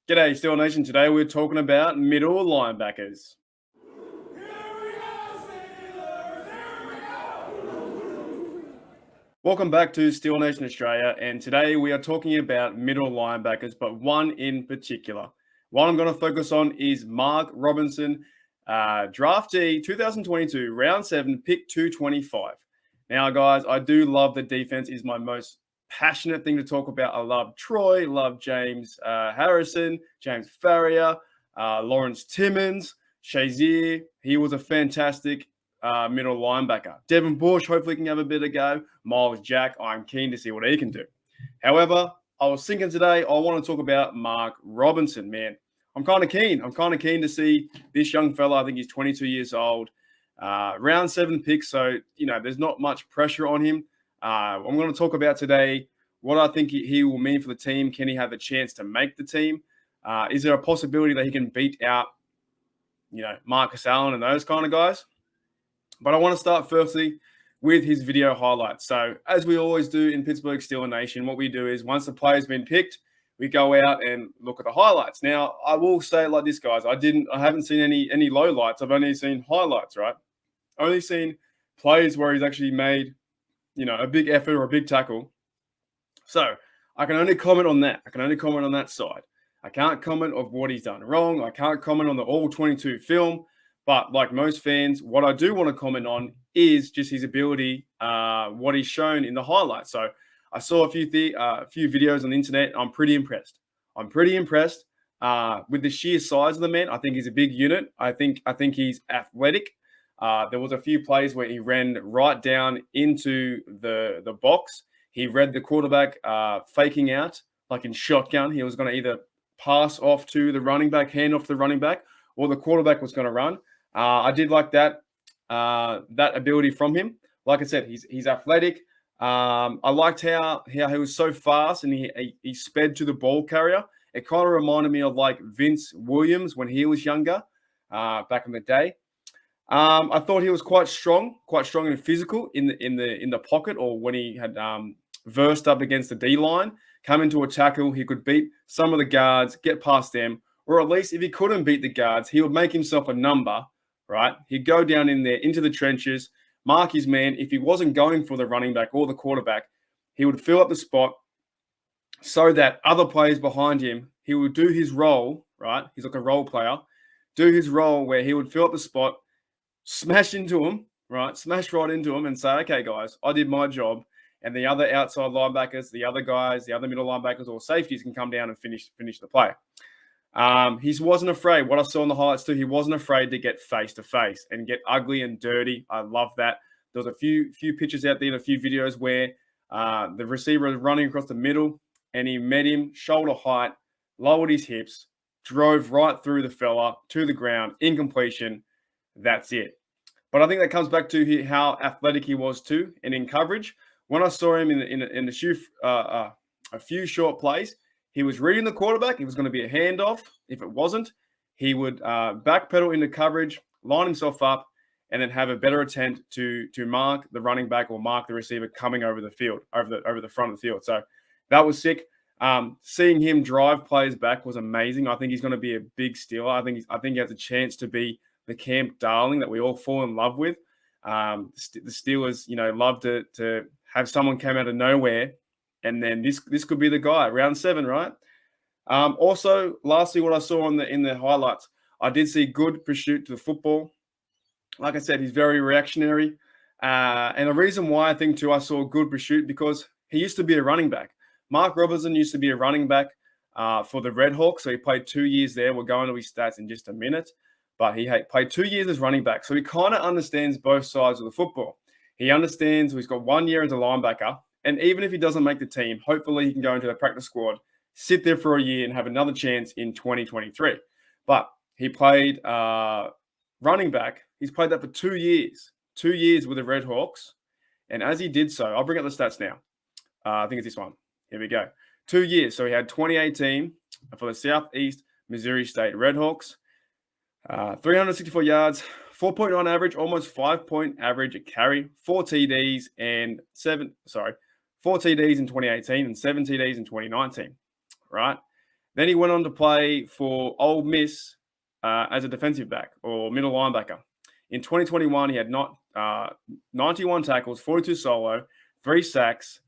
G'day, Steel Nation. Today we're talking about middle linebackers. Welcome back to Steel Nation Australia, and today we are talking about middle linebackers, but one in particular. One I'm going to focus on is Mark Robinson, draftee 2022, round 7, pick 225. Now, guys, I do love the defense. Is my most passionate thing to talk about. I love Troy, love James Harrison, James Farrier, Lawrence Timmons, Shazier. He was a fantastic middle linebacker. Devin Bush hopefully can have a bit of go. Miles Jack, I'm keen to see what he can do. However, I was thinking today I want to talk about Mark Robinson, man. I'm kind of keen. I'm kind of keen to see this young fella. I think he's 22 years old. Round 7 pick, so, there's not much pressure on him. I'm going to talk about today what I think he will mean for the team. Can he have a chance to make the team? Is there a possibility that he can beat out, Marcus Allen and those kind of guys? But I want to start firstly with his video highlights. So as we always do in Pittsburgh Steeler Nation, what we do is once the player's been picked, we go out and look at the highlights. Now, I will say it like this, guys. I haven't seen any lowlights. I've only seen highlights, right? Only seen plays where he's actually made, a big effort or a big tackle. So I can only comment on that. I can only comment on that side. I can't comment of what he's done wrong. I can't comment on the all 22 film. But like most fans, what I do want to comment on is just his ability, what he's shown in the highlights. So I saw a few videos on the internet. I'm pretty impressed. I'm pretty impressed with the sheer size of the man. I think he's a big unit. I think he's athletic. There was a few plays where he ran right down into the box. He read the quarterback faking out, like in shotgun. He was going to either pass off to the running back, hand off to the running back, or the quarterback was going to run. I did like that ability from him. Like I said, he's athletic. I liked how he was so fast and he sped to the ball carrier. It kind of reminded me of like Vince Williams when he was younger, back in the day. I thought he was quite strong and physical in the pocket, or when he had versed up against the D line, come into a tackle, he could beat some of the guards, get past them, or at least if he couldn't beat the guards, he would make himself a number. Right? He'd go down in there into the trenches, mark his man. If he wasn't going for the running back or the quarterback, he would fill up the spot so that other players behind him, he would do his role, right? He's like a role player, do his role where he would fill up the spot, smash into him, right? Smash right into him and say, okay, guys, I did my job. And the other outside linebackers, the other guys, the other middle linebackers or safeties can come down and finish the play. He wasn't afraid. What I saw in the highlights too, he wasn't afraid to get face to face and get ugly and dirty. I love that. There was a few pictures out there and a few videos where the receiver was running across the middle and he met him shoulder height, lowered his hips, drove right through the fella to the ground, incompletion. That's it. But I think that comes back to how athletic he was too, and in coverage. When I saw him in a few short plays, he was reading the quarterback. It was going to be a handoff. If it wasn't, he would backpedal into coverage, line himself up, and then have a better attempt to mark the running back or mark the receiver coming over the field, over the front of the field. So that was sick. Seeing him drive players back was amazing. I think he's going to be a big stealer. I think he has a chance to be the camp darling that we all fall in love with. The Steelers, love to have someone come out of nowhere. And then this could be the guy, round 7, right? Also, lastly, what I saw in the highlights, I did see good pursuit to the football. Like I said, he's very reactionary. And the reason why I think, too, I saw good pursuit, because he used to be a running back. Mark Robinson used to be a running back for the Red Hawks. So he played 2 years there. We'll go into his stats in just a minute. But he played 2 years as running back. So he kind of understands both sides of the football. He understands he's got 1 year as a linebacker. And even if he doesn't make the team, hopefully he can go into the practice squad, sit there for a year and have another chance in 2023. But he played running back. He's played that for 2 years. 2 years with the Red Hawks. And as he did so, I'll bring up the stats now. I think it's this one. Here we go. 2 years. So he had 2018 for the Southeast Missouri State Red Hawks. 364 yards, 4.9 average, almost 5-point average a carry, 4 TDs in 2018 and 7 TDs in 2019, right? Then he went on to play for Ole Miss as a defensive back or middle linebacker. In 2021, he had 91 tackles, 42 solo, 3 sacks,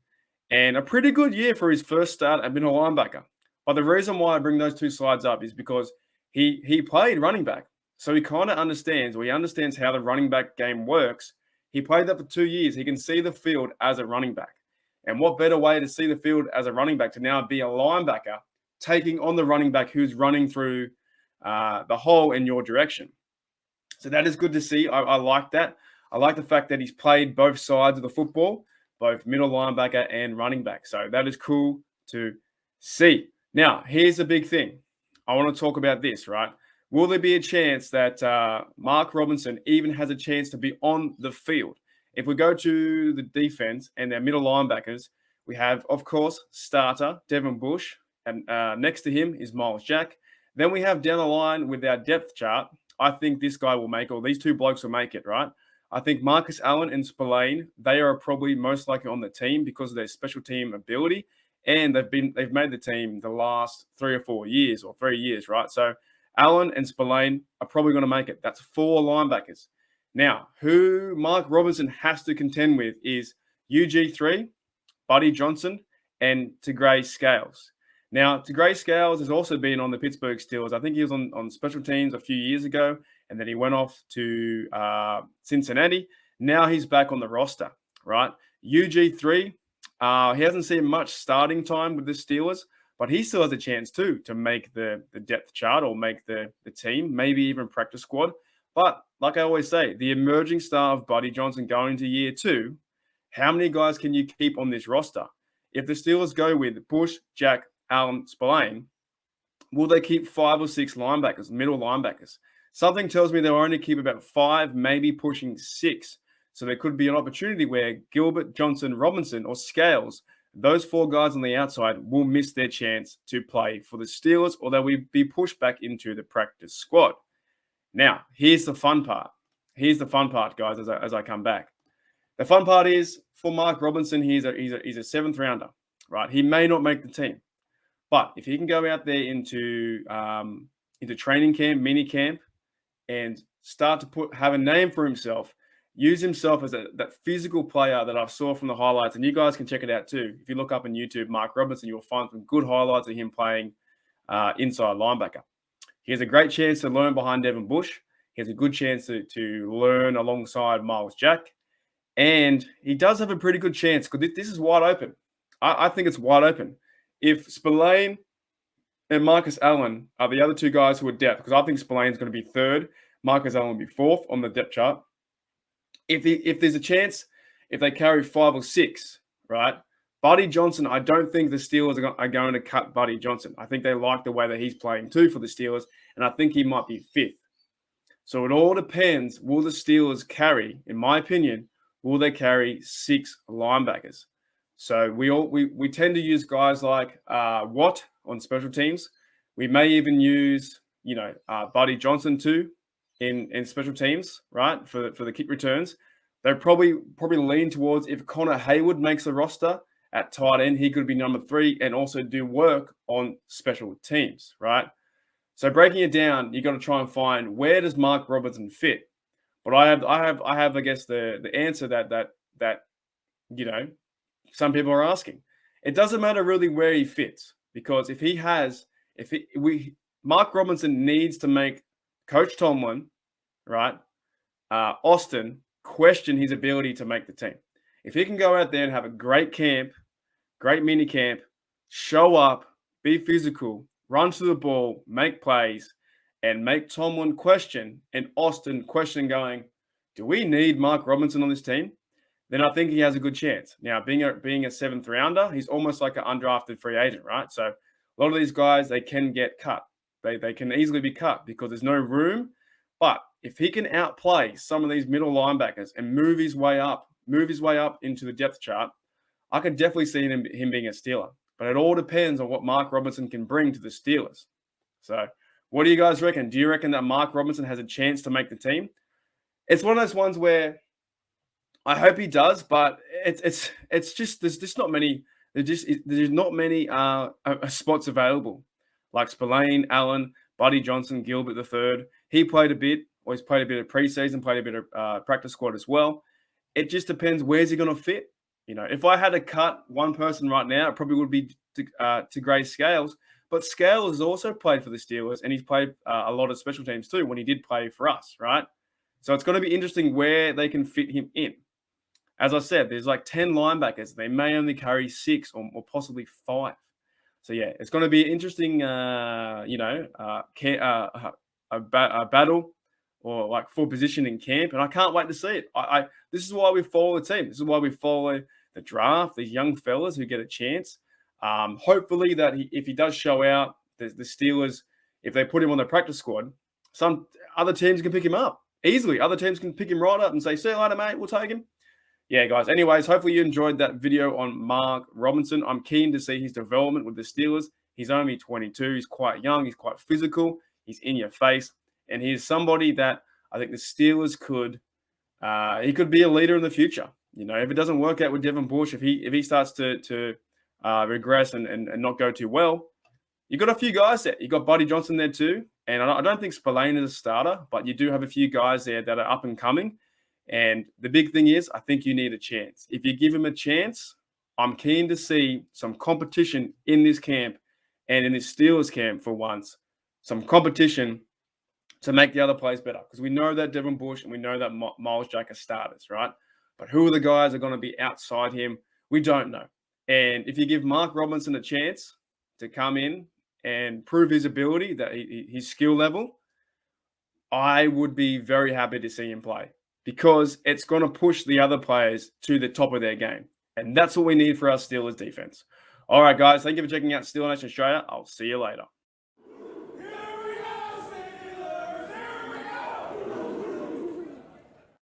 and a pretty good year for his first start at middle linebacker. But the reason why I bring those two slides up is because he played running back. So he kind of understands, or he understands how the running back game works. He played that for 2 years. He can see the field as a running back. And what better way to see the field as a running back to now be a linebacker taking on the running back who's running through the hole in your direction. So that is good to see. I like that. I like the fact that he's played both sides of the football, both middle linebacker and running back. So that is cool to see. Now, here's the big thing. I want to talk about this, right? Will there be a chance that Mark Robinson even has a chance to be on the field? If we go to the defense and their middle linebackers, we have, of course, starter Devin Bush, and next to him is Miles Jack. Then we have down the line with our depth chart, I think this guy will make, or these two blokes will make it, right? I think Marcus Allen and Spillane, they are probably most likely on the team because of their special team ability, and they've made the team the last 3 or 4 years, or 3 years, right? So Allen and Spillane are probably going to make it. That's 4 linebackers. Now, who Mark Robinson has to contend with is UG3, Buddy Johnson, and Tegray Scales. Now, Tegray Scales has also been on the Pittsburgh Steelers. I think he was on special teams a few years ago, and then he went off to Cincinnati. Now he's back on the roster, right? UG3, he hasn't seen much starting time with the Steelers, but he still has a chance too to make the depth chart or make the team, maybe even practice squad. But like I always say, the emerging star of Buddy Johnson going into year 2, how many guys can you keep on this roster? If the Steelers go with Bush, Jack, Allen, Spillane, will they keep 5 or 6 linebackers, middle linebackers? Something tells me they'll only keep about 5, maybe pushing 6. So there could be an opportunity where Gilbert, Johnson, Robinson, or Scales, those 4 guys on the outside, will miss their chance to play for the Steelers, or they will be pushed back into the practice squad. Now, here's the fun part. Here's the fun part, guys, as I come back. The fun part is, for Mark Robinson, he's a 7th rounder, right? He may not make the team. But if he can go out there into training camp, mini camp, and start to have a name for himself, use himself as that physical player that I saw from the highlights, and you guys can check it out too. If you look up on YouTube, Mark Robinson, you'll find some good highlights of him playing inside linebacker. He has a great chance to learn behind Devin Bush. He has a good chance to learn alongside Miles Jack. And he does have a pretty good chance because this is wide open. I think it's wide open. If Spillane and Marcus Allen are the other 2 guys who are depth, because I think Spillane's going to be 3rd, Marcus Allen will be 4th on the depth chart. If there's a chance, if they carry 5 or 6, right? Buddy Johnson, I don't think the Steelers are going to cut Buddy Johnson. I think they like the way that he's playing too for the Steelers, and I think he might be 5th. So it all depends. Will the Steelers carry, in my opinion, will they carry 6 linebackers? So we tend to use guys like Watt on special teams. We may even use Buddy Johnson too in special teams, right? For the kick returns. They probably lean towards, if Connor Hayward makes the roster at tight end, he could be number 3 and also do work on special teams, right? So breaking it down, you got to try and find, where does Mark Robinson fit? But I have I guess the answer that some people are asking. It doesn't matter really where he fits, because Mark Robinson needs to make Coach Tomlin, right, Austin, question his ability to make the team. If he can go out there and have a great camp, great mini camp, show up, be physical, run to the ball, make plays, and make Tomlin question and Austin question going, do we need Mark Robinson on this team? Then I think he has a good chance. Now, being a 7th rounder, he's almost like an undrafted free agent, right? So a lot of these guys, they can get cut. They can easily be cut because there's no room. But if he can outplay some of these middle linebackers and move his way up into the depth chart, I can definitely see him being a Steeler. But it all depends on what Mark Robinson can bring to the Steelers. So what do you guys reckon? Do you reckon that Mark Robinson has a chance to make the team? It's one of those ones where I hope he does, but it's just there's not many spots available. like Spillane, Allen, Buddy Johnson, Gilbert the third. He played a bit, or he's played a bit of preseason, played a bit of practice squad as well. It just depends where's he going to fit. If I had to cut one person right now, it probably would be to Gray Scales. But Scales has also played for the Steelers, and he's played a lot of special teams too when he did play for us, right? So it's going to be interesting where they can fit him in. As I said, there's like 10 linebackers. They may only carry 6 or possibly 5. So, yeah, it's going to be an interesting, a battle or like full position in camp. And I can't wait to see it. This is why we follow the team. This is why we follow the draft, these young fellas who get a chance. Hopefully that if he does show out, the Steelers, if they put him on the practice squad, some other teams can pick him up easily. Other teams can pick him right up and say, see you later, mate, we'll take him. Yeah, guys. Anyways, hopefully you enjoyed that video on Mark Robinson. I'm keen to see his development with the Steelers. He's only 22. He's quite young. He's quite physical. He's in your face. And he's somebody that I think the Steelers he could be a leader in the future. If it doesn't work out with Devin Bush, if he starts to regress and not go too well, you've got a few guys there. You've got Buddy Johnson there too. And I don't think Spillane is a starter, but you do have a few guys there that are up and coming. And the big thing is, I think you need a chance. If you give him a chance, I'm keen to see some competition in this camp and in this Steelers camp for once. Some competition to make the other players better. Because we know that Devin Bush and we know that Miles Jack are starters, right? But who are the guys that are going to be outside him? We don't know. And if you give Mark Robinson a chance to come in and prove his ability, that his skill level, I would be very happy to see him play. Because it's going to push the other players to the top of their game. And that's what we need for our Steelers defense. All right, guys. Thank you for checking out Steelers Nation Australia. I'll see you later.